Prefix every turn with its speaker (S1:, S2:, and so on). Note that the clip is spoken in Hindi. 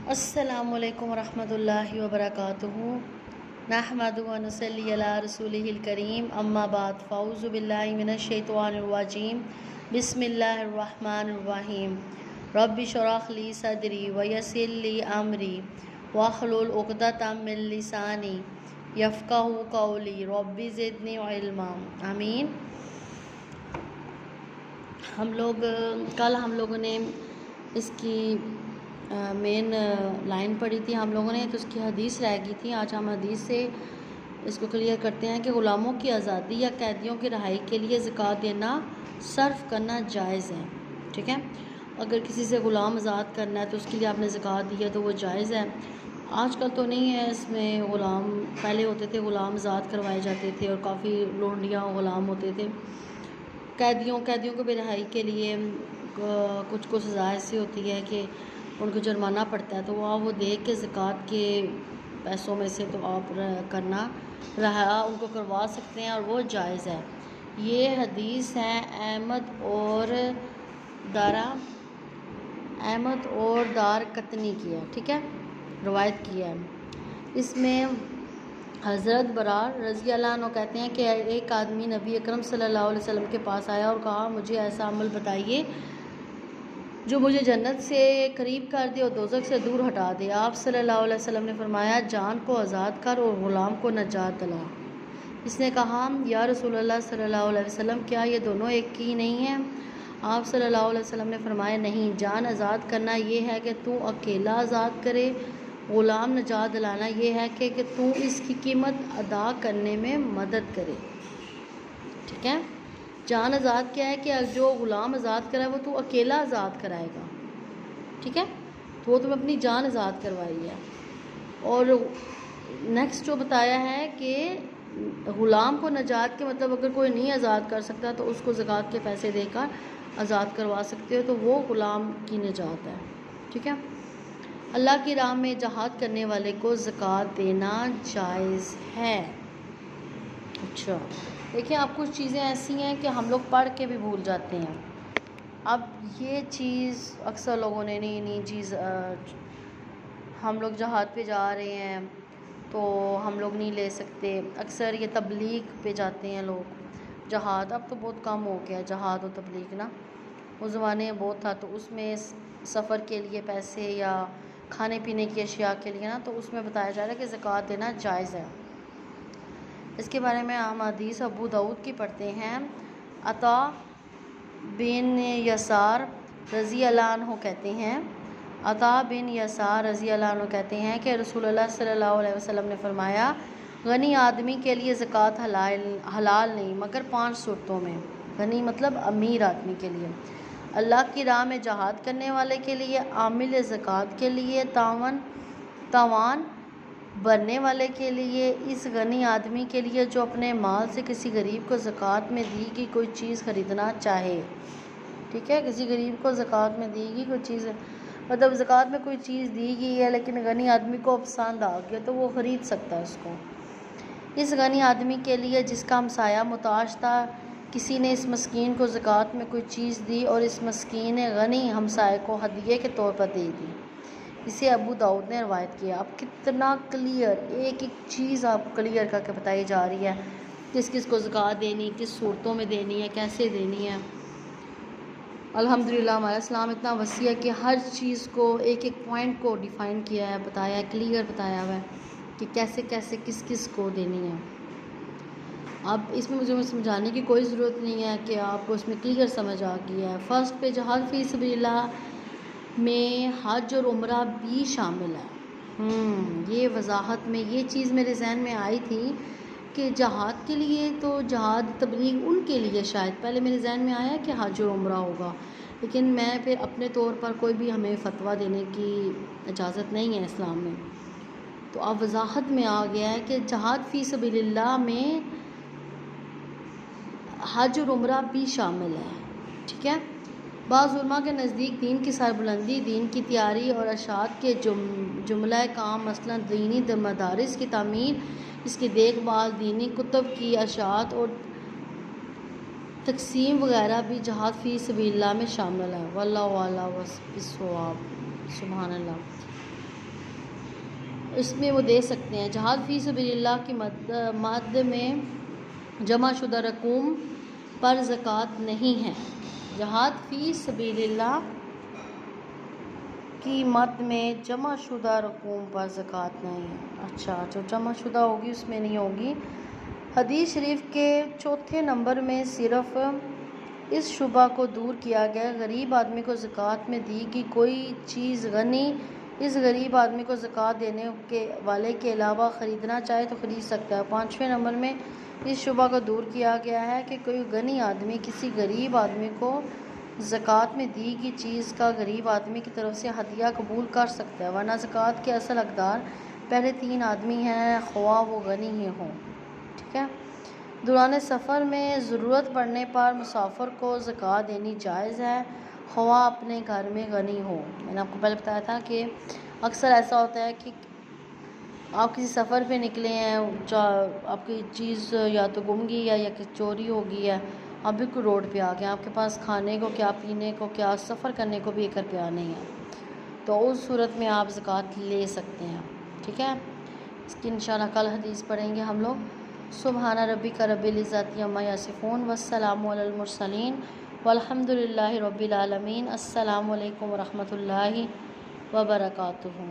S1: अस्सलामुअलैकुम रहमतुल्लाहि व बरकातुहू। नहमदुहु व नसल्ली अला रसूलिहिल करीम, अम्मा बाद, फ़अऊज़ु बिल्लाहि मिनश शैतानिर रजीम, बिस्मिल्लाहिर रहमानिर रहीम। रब्बि शरह ली सदरी व यस्सिर ली अमरी वहलुल उक़दतम मिन लिसानी यफ़क़हू क़ौली रब्बि ज़िदनी इल्मा। आमीन। कल हम लोगों ने इसकी मेन लाइन पढ़ी थी हम लोगों ने, तो उसकी हदीस रह गई थी। आज हम हदीस से इसको क्लियर करते हैं कि ग़ुलामों की आज़ादी या कैदियों की रिहाई के लिए ज़कात देना, सर्फ करना जायज़ है। ठीक है, अगर किसी से ग़ुलाम आज़ाद करना है तो उसके लिए आपने ज़कात दी है तो वो जायज़ है। आजकल तो नहीं है इसमें ग़ुलाम, पहले होते थे ग़ुलाम आज़ाद करवाए जाते थे और काफ़ी लोंडियाँ ग़ुलाम होते थे। कैदियों को भी रिहाई के लिए कुछ सज़ा ऐसी होती है कि उनको जुर्माना पड़ता है, तो वो देख के ज़कात के पैसों में से तो आप करना रहा उनको करवा सकते हैं और वो जायज़ है। ये हदीस है अहमद और दार कतनी की है। ठीक है, रवायत की है। इसमें हज़रत बरार रज़ी अल्लाह अन्हु कहते हैं कि एक आदमी नबी अकरम सल्लल्लाहु अलैहि वसल्लम के पास आया और कहा, मुझे ऐसा अमल बताइए जो मुझे जन्नत से करीब कर दे और दोज़ख से दूर हटा दे। आप सल्लल्लाहु अलैहि वसल्लम ने फरमाया, जान को आज़ाद कर और ग़ुलाम को नजात दिला। इसने कहा, या रसूलल्लाह सल्लल्लाहु अलैहि वसल्लम, क्या ये दोनों एक ही नहीं हैं? आप सल्लल्लाहु अलैहि वसल्लम ने फरमाया, नहीं, जान आज़ाद करना ये है कि तू अकेला आज़ाद करे, ग़ुलाम नजात दिलाना ये है कि तू इसकी कीमत अदा करने में मदद करे। ठीक है, जान आज़ाद क्या है कि जो ग़ुलाम आज़ाद कराए वो तू अकेला आज़ाद कराएगा। ठीक है, तो वो तुमने अपनी जान आज़ाद करवाई है। और नेक्स्ट जो बताया है कि ग़ुलाम को नजात के मतलब अगर कोई नहीं आज़ाद कर सकता तो उसको ज़कात के पैसे देकर आज़ाद करवा सकते हो, तो वो ग़ुलाम की नजात है। ठीक है, अल्लाह की राह में जहाद करने वाले को ज़कात देना जायज़ है। अच्छा, देखिए, आप कुछ चीज़ें ऐसी हैं कि हम लोग पढ़ के भी भूल जाते हैं। अब ये चीज़ अक्सर लोगों ने नहीं चीज़ हम लोग जहाद पे जा रहे हैं तो हम लोग नहीं ले सकते। अक्सर ये तबलीग पे जाते हैं लोग जहाद। अब तो बहुत कम हो गया जहाद और तबलीग ना, उस ज़माने में बहुत था। तो उसमें सफ़र के लिए पैसे या खाने पीने की अशिया के लिए ना, तो उसमें बताया जा रहा है कि ज़कात देना जायज़ है। इसके बारे में हम हदीस अबू दाऊद की पढ़ते हैं। अता बिन यसार रज़ी अल्लाह अन्हु कहते हैं, अता बिन यसार रज़ी अल्लाह अन्हु कहते हैं कि रसूलुल्लाह सल्लल्लाहु अलैहि वसल्लम ने फरमाया, गनी आदमी के लिए ज़कात हलाल नहीं मगर 5 सूरतों में। गनी मतलब अमीर आदमी के लिए, अल्लाह की राह में जहाद करने वाले के लिए, आमिल ज़कात के लिए, तावान भरने वाले के लिए, इस गनी आदमी के लिए जो अपने माल से किसी गरीब को ज़कात में दी गई कोई चीज़ ख़रीदना चाहे। ठीक है, किसी गरीब को ज़कात में दी गई कोई चीज़, मतलब ज़कात में कोई चीज़ दी गई है लेकिन गनी आदमी को पसंद आ गया तो वो ख़रीद सकता है उसको। इस गनी आदमी के लिए जिसका हमसाया मुताज था, किसी ने इस मस्कीन को ज़कात में कोई चीज़ दी और इस मस्कीन ने गनी हमसाए को हदिये के तौर पर दे दी। इसे अबू दाऊद ने रवायत किया। अब कितना क्लियर एक चीज़ आपको क्लियर करके बताई जा रही है, किस किस को ज़कात देनी, किस सूरतों में देनी है, कैसे देनी है। अल्हम्दुलिल्लाह हमारा इस्लाम इतना वसी है कि हर चीज़ को एक पॉइंट को डिफ़ाइन किया है, बताया है, क्लियर बताया हुआ है कि कैसे कैसे किस किस को देनी है। अब इसमें मुझे समझाने की कोई ज़रूरत नहीं है कि आपको इसमें क्लियर समझ आ गया है। फ़र्स्ट पे जहाद फ़ी सबिलिल्लाह में हज और उम्रा भी शामिल है। ये वजाहत में ये चीज़ मेरे जहन में आई थी कि जहाद के लिए तो जहाद तबलीग उनके लिए शायद पहले मेरे जहन में आया कि हज और उम्रा होगा, लेकिन मैं फिर अपने तौर पर कोई भी हमें फ़तवा देने की इजाज़त नहीं है इस्लाम में, तो अब वजाहत में आ गया है कि जहाद फ़ी सबिलिल्लाह में हज और उम्रा भी शामिल है। ठीक है, बाज़ उलमा के नज़दीक दीन की सरबुलंदी, दीन की तैयारी और अशात के जुमला काम, मसलन दीनी मदारिस की तामीर, इसकी देखभाल, दीनी कुतुब की अशात और तकसीम वगैरह भी जहाद फ़ी सबिलिल्लाह में शामिल है। वल्लाहु अल्लाम बिस्सवाब। सुभान अल्लाह। इसमें वो दे सकते हैं। जहाद फ़ी सबीलिल्लाह की मद में जमा शुदा रकूम पर ज़कात नहीं है। जहाद फ़ी सबीलिल्लाह की मद में जमा शुदा रकूम पर ज़कात नहीं है। अच्छा, जो जमा शुदा होगी उसमें नहीं होगी। हदीस शरीफ के चौथे नंबर में सिर्फ़ इस शुबा को दूर किया गया, गरीब आदमी को ज़कात में दी कि कोई चीज़ गनी इस गरीब आदमी को ज़कात देने के वाले के अलावा ख़रीदना चाहे तो ख़रीद सकता है। पाँचवें नंबर में इस शुबा को दूर किया गया है कि कोई गनी आदमी किसी गरीब आदमी को ज़कात में दी की चीज़ का गरीब आदमी की तरफ से हदिया कबूल कर सकता है, वरना ज़कात के असल हकदार पहले 3 आदमी हैं, ख्वाह वो गनी ही हों। ठीक है। दौरान सफ़र में ज़रूरत पड़ने पर मुसाफिर को ज़कात देनी जायज़ है, ख्वाह अपने घर में गनी हो। मैंने आपको पहले बताया था कि अक्सर ऐसा होता है कि आप किसी सफ़र पे निकले हैं, आपकी चीज़ या तो गुम गई है या कि चोरी हो गई है, आप बिल्कुल रोड पे आ गए, आपके पास खाने को क्या, पीने को क्या, सफ़र करने को भी 1 रुपया नहीं है, तो उस सूरत में आप ज़कात ले सकते हैं। ठीक है। इसकी इंशाअल्लाह कल हदीस पढ़ेंगे हम लोग। सुब्हाना रब्बिका रब्बिल इज़्ज़ति अम्मा यसिफ़ून वस्सलामु अलल मुरसलीन वल्हम्दुलिल्लाहि रब्बिल आलमीन। अस्सलामु अलैकुम व रहमतुल्लाहि व बरकातुहू।